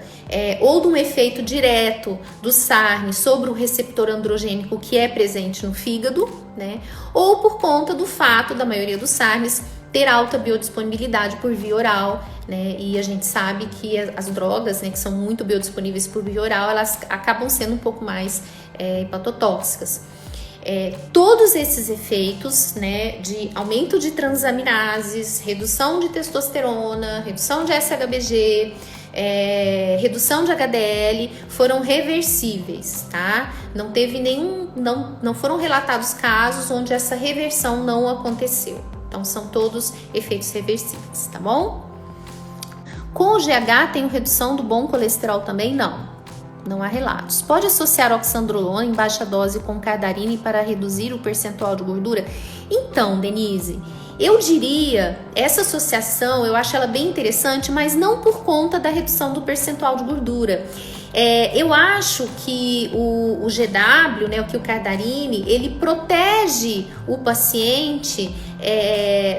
ou de um efeito direto do SARM sobre o receptor androgênico que é presente no fígado, né, ou por conta do fato da maioria dos SARMs ter alta biodisponibilidade por via oral, né? E a gente sabe que as drogas, né, que são muito biodisponíveis por via oral, elas acabam sendo um pouco mais hepatotóxicas. todos esses efeitos, né, de aumento de transaminases, redução de testosterona, redução de SHBG, redução de HDL, foram reversíveis, tá? Não teve não foram relatados casos onde essa reversão não aconteceu. Então são todos efeitos reversíveis, tá bom? Com o GH tem redução do bom colesterol também? Não há relatos. Pode associar oxandrolona em baixa dose com cardarine para reduzir o percentual de gordura? Então, Denise, eu diria, essa associação, eu acho ela bem interessante, mas não por conta da redução do percentual de gordura. Eu acho que o GW, né, o cardarine, ele protege o paciente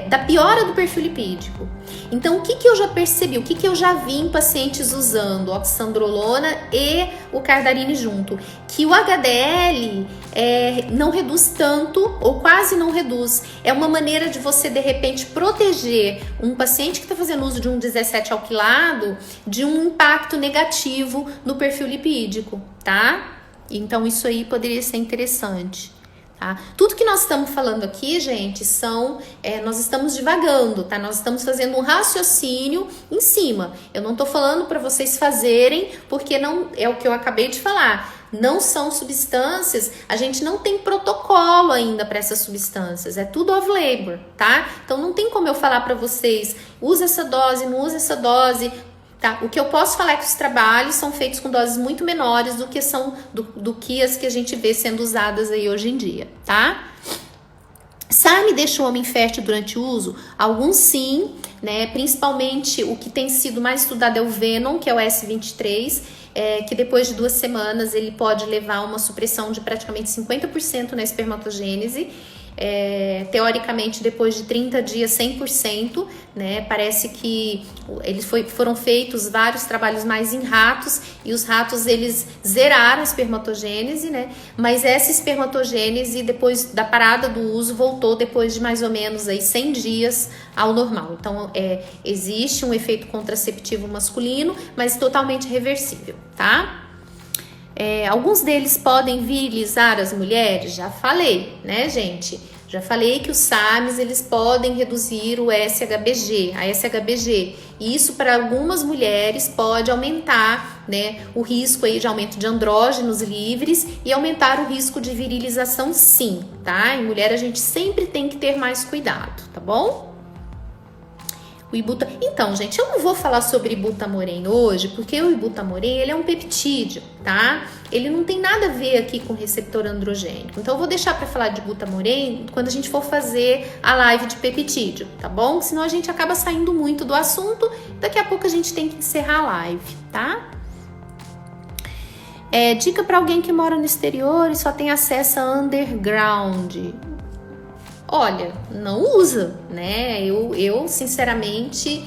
da piora do perfil lipídico. Então, o que eu já percebi, o que eu já vi em pacientes usando oxandrolona e o cardarine junto? Que o HDL não reduz tanto ou quase não reduz. É uma maneira de você, de repente, proteger um paciente que está fazendo uso de um 17 alquilado de um impacto negativo no perfil lipídico, tá? Então, isso aí poderia ser interessante. Tá? Tudo que nós estamos falando aqui, gente, nós estamos divagando, tá? Nós estamos fazendo um raciocínio em cima. Eu não tô falando para vocês fazerem, porque não é o que eu acabei de falar. Não são substâncias, a gente não tem protocolo ainda para essas substâncias, é tudo off-label, tá? Então não tem como eu falar para vocês, usa essa dose, não usa essa dose. Tá? O que eu posso falar é que os trabalhos são feitos com doses muito menores do que que as que a gente vê sendo usadas aí hoje em dia, tá? SARM deixa o homem fértil durante o uso? Alguns sim, né? Principalmente o que tem sido mais estudado é o Venom, que é o S23, que depois de 2 semanas ele pode levar a uma supressão de praticamente 50% na espermatogênese. Teoricamente, depois de 30 dias, 100%, né? Parece que foram feitos vários trabalhos mais em ratos e os ratos, eles zeraram a espermatogênese, né? Mas essa espermatogênese, depois da parada do uso, voltou depois de mais ou menos aí 100 dias ao normal. Então, existe um efeito contraceptivo masculino, mas totalmente reversível, tá? Alguns deles podem virilizar as mulheres? Já falei, né, gente? Já falei que os SARMs, eles podem reduzir o SHBG, a SHBG. E isso, para algumas mulheres, pode aumentar, né, o risco aí de aumento de andrógenos livres e aumentar o risco de virilização, sim, tá? Em mulher, a gente sempre tem que ter mais cuidado, tá bom? Então, gente, eu não vou falar sobre ibutamoren hoje, porque o ibutamoren, ele é um peptídeo, tá? Ele não tem nada a ver aqui com receptor androgênico. Então, eu vou deixar para falar de ibutamoren quando a gente for fazer a live de peptídeo, tá bom? Senão a gente acaba saindo muito do assunto, daqui a pouco a gente tem que encerrar a live, tá? Dica para alguém que mora no exterior e só tem acesso a underground. Olha, não usa, né? Eu sinceramente,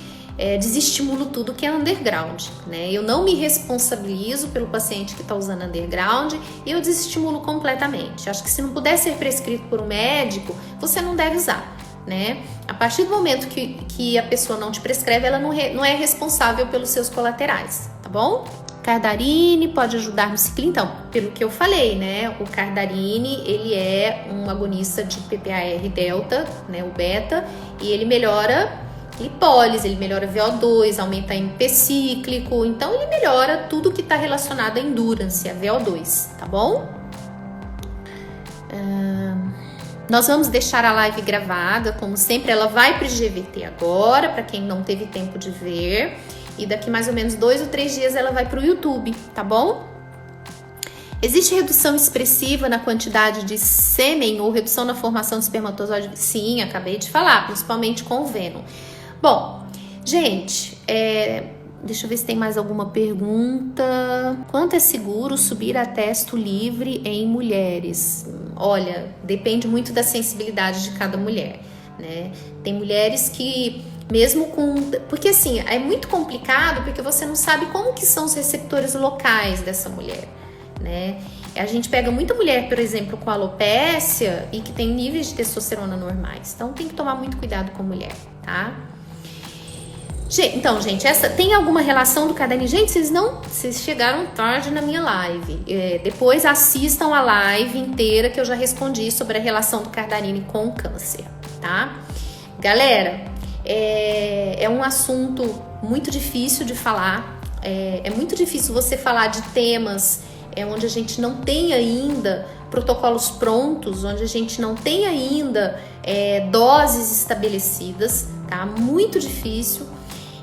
desestimulo tudo que é underground, né? Eu não me responsabilizo pelo paciente que está usando underground e eu desestimulo completamente. Acho que se não puder ser prescrito por um médico, você não deve usar, né? A partir do momento que a pessoa não te prescreve, ela não é responsável pelos seus colaterais, tá bom? Cardarine pode ajudar no ciclo? Então, pelo que eu falei, né, o cardarine, ele é um agonista de PPAR delta, né, o beta, e ele melhora lipólise, ele melhora VO2, aumenta MP cíclico, então ele melhora tudo que está relacionado à endurance, a VO2, tá bom? Nós vamos deixar a live gravada, como sempre, ela vai para o IGVT agora, para quem não teve tempo de ver. E daqui mais ou menos 2 ou 3 dias ela vai para o YouTube, tá bom? Existe redução expressiva na quantidade de sêmen ou redução na formação de espermatozoide? Sim, acabei de falar, principalmente com o Venom. Bom, gente, deixa eu ver se tem mais alguma pergunta. Quanto é seguro subir a testo livre em mulheres? Olha, depende muito da sensibilidade de cada mulher, né? Tem mulheres que mesmo porque assim, é muito complicado porque você não sabe como que são os receptores locais dessa mulher, né? A gente pega muita mulher, por exemplo, com alopécia e que tem níveis de testosterona normais. Então tem que tomar muito cuidado com a mulher, tá? Então, gente, essa tem alguma relação do caderninho? Gente, vocês chegaram tarde na minha live. Depois assistam a live inteira que eu já respondi sobre a relação do Cardarine com o câncer, tá? Galera, é um assunto muito difícil de falar. É muito difícil você falar de temas onde a gente não tem ainda protocolos prontos, onde a gente não tem ainda doses estabelecidas, tá? Muito difícil.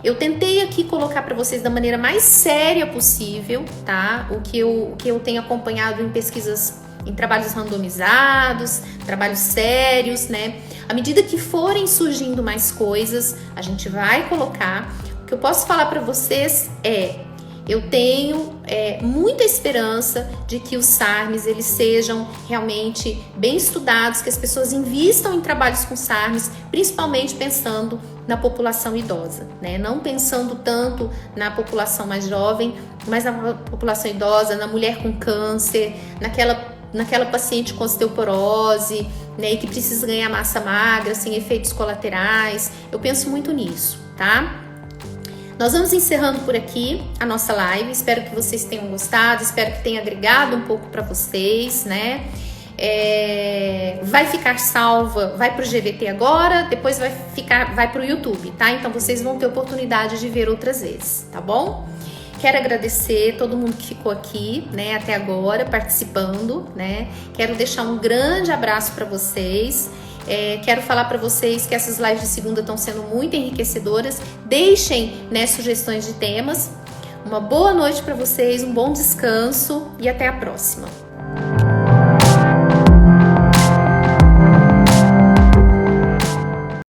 Eu tentei aqui colocar para vocês da maneira mais séria possível, tá? O que eu tenho acompanhado em pesquisas, em trabalhos randomizados, trabalhos sérios, né? À medida que forem surgindo mais coisas, a gente vai colocar. O que eu posso falar para vocês eu tenho muita esperança de que os SARMs eles sejam realmente bem estudados, que as pessoas invistam em trabalhos com SARMs, principalmente pensando na população idosa, né? Não pensando tanto na população mais jovem, mas na população idosa, na mulher com câncer, naquela paciente com osteoporose, né, e que precisa ganhar massa magra, sem efeitos colaterais. Eu penso muito nisso, tá? Nós vamos encerrando por aqui a nossa live. Espero que vocês tenham gostado, espero que tenha agregado um pouco para vocês, né? Vai ficar salva, vai pro GVT agora, depois vai pro YouTube, tá? Então vocês vão ter oportunidade de ver outras vezes, tá bom? Quero agradecer todo mundo que ficou aqui, né, até agora, participando, né? Quero deixar um grande abraço para vocês. Quero falar para vocês que essas lives de segunda estão sendo muito enriquecedoras. Deixem, né, sugestões de temas. Uma boa noite para vocês, um bom descanso e até a próxima.